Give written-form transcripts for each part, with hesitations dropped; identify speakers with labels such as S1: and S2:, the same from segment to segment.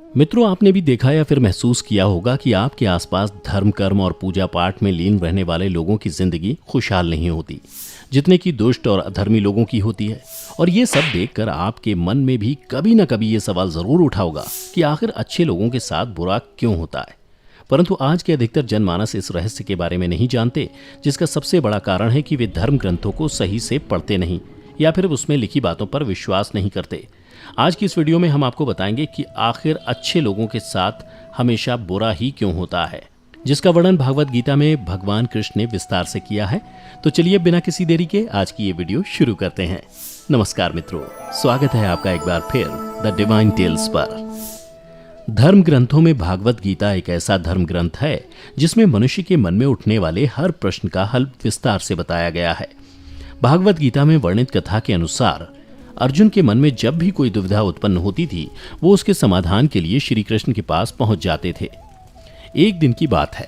S1: मित्रों, आपने भी देखा या फिर महसूस किया होगा कि आपके आसपास धर्म, कर्म और पूजा पाठ में लीन रहने वाले लोगों की जिंदगी खुशहाल नहीं होती जितने की दुष्ट और अधर्मी लोगों की होती है। और ये सब देखकर आपके मन में भी कभी न कभी ये सवाल जरूर उठा होगा कि आखिर अच्छे लोगों के साथ बुरा क्यों होता है। परंतु आज के अधिकतर जनमानस इस रहस्य के बारे में नहीं जानते, जिसका सबसे बड़ा कारण है कि वे धर्म ग्रंथों को सही से पढ़ते नहीं या फिर उसमें लिखी बातों पर विश्वास नहीं करते। आज की इस वीडियो में हम आपको बताएंगे कि आखिर अच्छे लोगों के साथ हमेशा बुरा ही क्यों होता है, जिसका वर्णन भागवत गीता में भगवान कृष्ण ने विस्तार से किया है। तो चलिए बिना किसी देरी के आज की ये वीडियो शुरू करते हैं। नमस्कार मित्रों, स्वागत है आपका एक बार फिर द डिवाइन टेल्स पर। धर्म ग्रंथों में भागवत गीता एक ऐसा धर्म ग्रंथ है जिसमें मनुष्य के मन में उठने वाले हर प्रश्न का हल विस्तार से बताया गया है। भागवत गीता में वर्णित कथा के अनुसार अर्जुन के मन में जब भी कोई दुविधा उत्पन्न होती थी, वो उसके समाधान के लिए श्री कृष्ण के पास पहुंच जाते थे। एक दिन की बात है,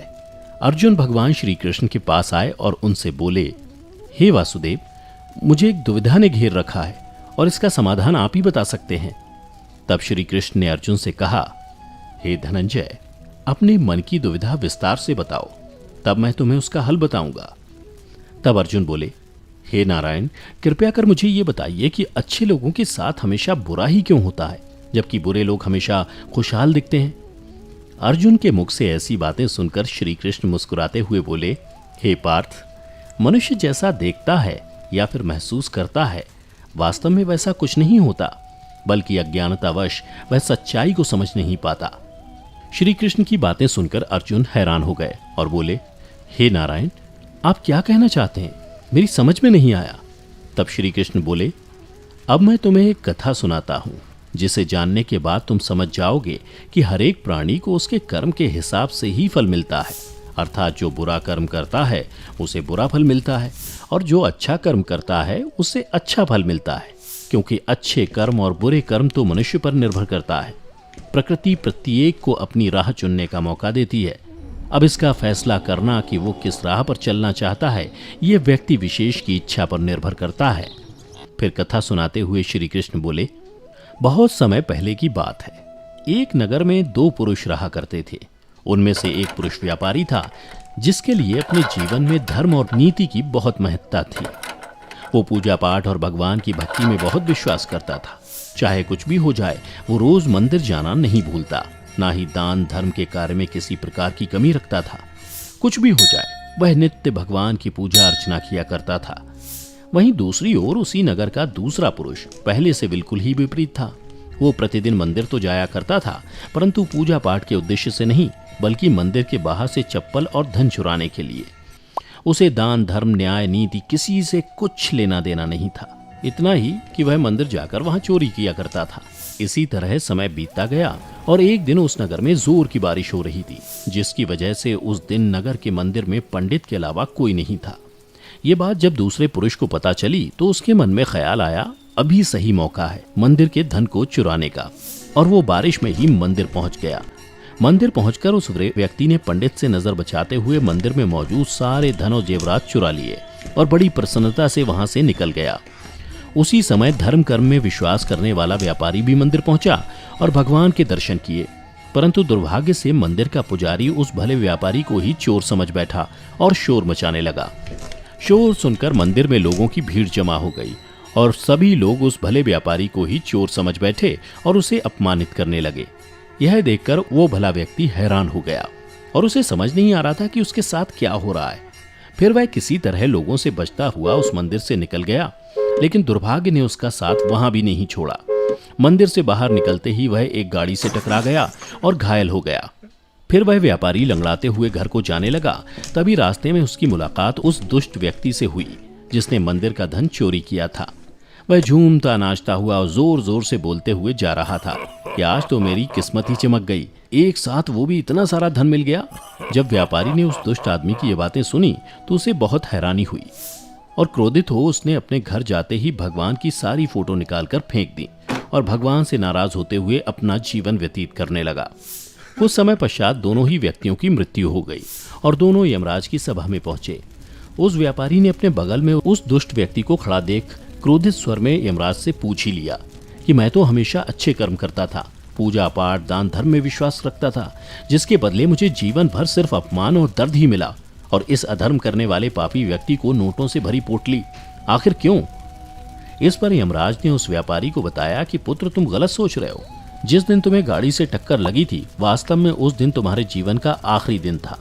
S1: अर्जुन भगवान श्री कृष्ण के पास आए और उनसे बोले, हे वासुदेव, मुझे एक दुविधा ने घेर रखा है और इसका समाधान आप ही बता सकते हैं। तब श्री कृष्ण ने अर्जुन से कहा, हे धनंजय, अपने मन की दुविधा विस्तार से बताओ, तब मैं तुम्हें उसका हल बताऊंगा। तब अर्जुन बोले, हे नारायण, कृपया कर मुझे ये बताइए कि अच्छे लोगों के साथ हमेशा बुरा ही क्यों होता है, जबकि बुरे लोग हमेशा खुशहाल दिखते हैं। अर्जुन के मुख से ऐसी बातें सुनकर श्री कृष्ण मुस्कुराते हुए बोले, हे पार्थ, मनुष्य जैसा देखता है या फिर महसूस करता है, वास्तव में वैसा कुछ नहीं होता, बल्कि अज्ञानतावश वह सच्चाई को समझ नहीं पाता। श्री कृष्ण की बातें सुनकर अर्जुन हैरान हो गए और बोले, हे नारायण, आप क्या कहना चाहते हैं, मेरी समझ में नहीं आया। तब श्री कृष्ण बोले, अब मैं तुम्हें एक कथा सुनाता हूं, जिसे जानने के बाद तुम समझ जाओगे कि हर एक प्राणी को उसके कर्म के हिसाब से ही फल मिलता है। अर्थात जो बुरा कर्म करता है उसे बुरा फल मिलता है और जो अच्छा कर्म करता है उसे अच्छा फल मिलता है, क्योंकि अच्छे कर्म और बुरे कर्म तो मनुष्य पर निर्भर करता है। प्रकृति प्रत्येक को अपनी राह चुनने का मौका देती है। अब इसका फैसला करना कि वो किस राह पर चलना चाहता है, ये व्यक्ति विशेष की इच्छा पर निर्भर करता है। फिर कथा सुनाते हुए श्री कृष्ण बोले, बहुत समय पहले की बात है, एक नगर में दो पुरुष रहा करते थे। उनमें से एक पुरुष व्यापारी था, जिसके लिए अपने जीवन में धर्म और नीति की बहुत महत्ता थी। वो पूजा पाठ और भगवान की भक्ति में बहुत विश्वास करता था। चाहे कुछ भी हो जाए, वो रोज मंदिर जाना नहीं भूलता, ना ही दान धर्म के कार्य में किसी प्रकार की कमी रखता था। कुछ भी हो जाए, वह नित्य भगवान की पूजा अर्चना किया करता था। वहीं दूसरी ओर उसी नगर का दूसरा पुरुष पहले से बिल्कुल ही विपरीत था। वो प्रतिदिन मंदिर तो जाया करता था, परंतु पूजा पाठ के उद्देश्य से नहीं, बल्कि मंदिर के बाहर से चप्पल और धन चुराने के लिए। उसे दान धर्म न्याय नीति किसी से कुछ लेना देना नहीं था, इतना ही कि वह मंदिर जाकर वहां चोरी किया करता था। इसी तरह समय बीतता गया और एक दिन उस नगर में जोर की बारिश हो रही थी, जिसकी वजह से उस दिन नगर के मंदिर में पंडित के अलावा कोई नहीं था। ये बात जब दूसरे पुरुष को पता चली तो उसके मन में ख्याल आया, अभी सही मौका है मंदिर के धन को चुराने का, और वो बारिश में ही मंदिर पहुंच गया। मंदिर पहुंचकर उस व्यक्ति ने पंडित से नजर बचाते हुए मंदिर में मौजूद सारे धन और जेवरात चुरा लिए और बड़ी प्रसन्नता से वहां से निकल गया। उसी समय धर्म कर्म में विश्वास करने वाला व्यापारी भी मंदिर पहुंचा और भगवान के दर्शन किए, परंतु दुर्भाग्य से मंदिर का पुजारी उस भले व्यापारी को ही चोर समझ बैठा और शोर मचाने लगा। शोर सुनकर मंदिर में लोगों की भीड़ जमा हो गई और सभी लोग उस भले व्यापारी को ही चोर समझ बैठे और उसे अपमानित करने लगे। यह देखकर वो भला व्यक्ति हैरान हो गया और उसे समझ नहीं आ रहा था कि उसके साथ क्या हो रहा है। फिर वह किसी तरह लोगों से बचता हुआ उस मंदिर से निकल गया, लेकिन दुर्भाग्य ने उसका साथ वहां भी नहीं छोड़ा। मंदिर से बाहर निकलते ही वह एक गाड़ी से टकरा गया और घायल हो गया। फिर वह व्यापारी लंगड़ाते हुए घर को जाने लगा। तभी रास्ते में उसकी मुलाकात उस दुष्ट व्यक्ति से हुई जिसने मंदिर का धन चोरी किया था। वह झूमता नाचता हुआ और जोर जोर से बोलते हुए जा रहा था कि आज तो मेरी किस्मत ही चमक गई, एक साथ वो भी इतना सारा धन मिल गया। जब व्यापारी ने उस दुष्ट आदमी की ये बातें सुनी तो उसे बहुत हैरानी हुई और क्रोधित हो उसने अपने घर जाते ही भगवान की सारी फोटो निकालकर फेंक दी और भगवान से नाराज होते हुए अपना जीवन व्यतीत करने लगा। कुछ समय पश्चात दोनों ही व्यक्तियों की मृत्यु हो गई और दोनों यमराज की सभा में पहुंचे। उस व्यापारी ने अपने बगल में उस दुष्ट व्यक्ति को खड़ा देख क्रोधित स्वर में यमराज से पूछ ही लिया कि मैं तो हमेशा अच्छे कर्म करता था पूजा पाठ दान धर्म में विश्वास रखता था, जिसके बदले मुझे जीवन भर सिर्फ अपमान और दर्द ही मिला। और इस अधर्म करने वाले पापी व्यक्ति को नोटों से भरी पोटली, आखिर क्यों? इस पर यमराज ने उस व्यापारी को बताया कि पुत्र, तुम गलत सोच रहे हो। जिस दिन तुम्हें गाड़ी से टक्कर लगी थी, वास्तव में उस दिन तुम्हारे जीवन का आखिरी दिन था,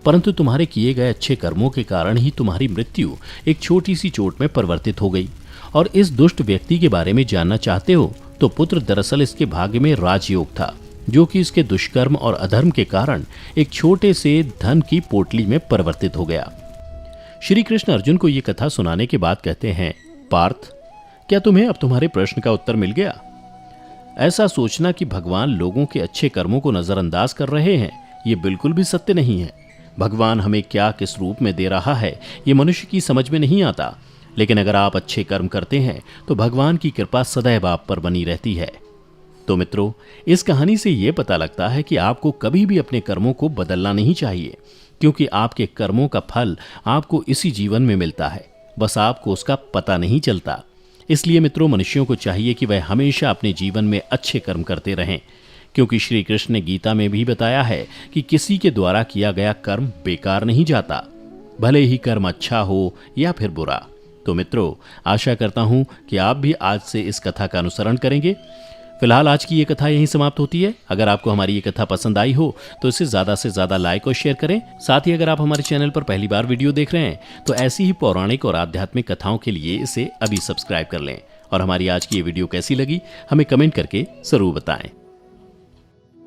S1: परंतु तुम्हारे किए गए अच्छे कर्मों के कारण ही तुम्हारी मृत्यु एक छोटी सी चोट में परिवर्तित हो गई। और इस दुष्ट व्यक्ति के बारे में जानना चाहते हो तो पुत्र, दरअसल इसके भाग्य में राजयोग था, जो कि इसके दुष्कर्म और अधर्म के कारण एक छोटे से धन की पोटली में परिवर्तित हो गया। श्री कृष्ण अर्जुन को यह कथा सुनाने के बाद कहते हैं, पार्थ, क्या तुम्हें अब तुम्हारे प्रश्न का उत्तर मिल गया? ऐसा सोचना कि भगवान लोगों के अच्छे कर्मों को नजरअंदाज कर रहे हैं, ये बिल्कुल भी सत्य नहीं है। भगवान हमें क्या किस रूप में दे रहा है, ये मनुष्य की समझ में नहीं आता। लेकिन अगर आप अच्छे कर्म करते हैं तो भगवान की कृपा सदैव आप पर बनी रहती है। तो मित्रों, इस कहानी से ये पता लगता है कि आपको कभी भी अपने कर्मों को बदलना नहीं चाहिए, क्योंकि आपके कर्मों का फल आपको इसी जीवन में मिलता है, बस आपको उसका पता नहीं चलता। इसलिए मित्रों, मनुष्यों को चाहिए कि वह हमेशा अपने जीवन में अच्छे कर्म करते रहें, क्योंकि श्री कृष्ण ने गीता में भी बताया है कि किसी के द्वारा किया गया कर्म बेकार नहीं जाता, भले ही कर्म अच्छा हो या फिर बुरा। तो मित्रों, आशा करता हूं कि आप भी आज से इस कथा का अनुसरण करेंगे। फिलहाल आज की ये कथा यहीं समाप्त होती है। अगर आपको हमारी ये कथा पसंद आई हो तो इसे ज़्यादा से ज़्यादा लाइक और शेयर करें। साथ ही अगर आप हमारे चैनल पर पहली बार वीडियो देख रहे हैं तो ऐसी ही पौराणिक और आध्यात्मिक कथाओं के लिए इसे अभी सब्सक्राइब कर लें। और हमारी आज की ये वीडियो कैसी लगी, हमें कमेंट करके ज़रूर बताएं।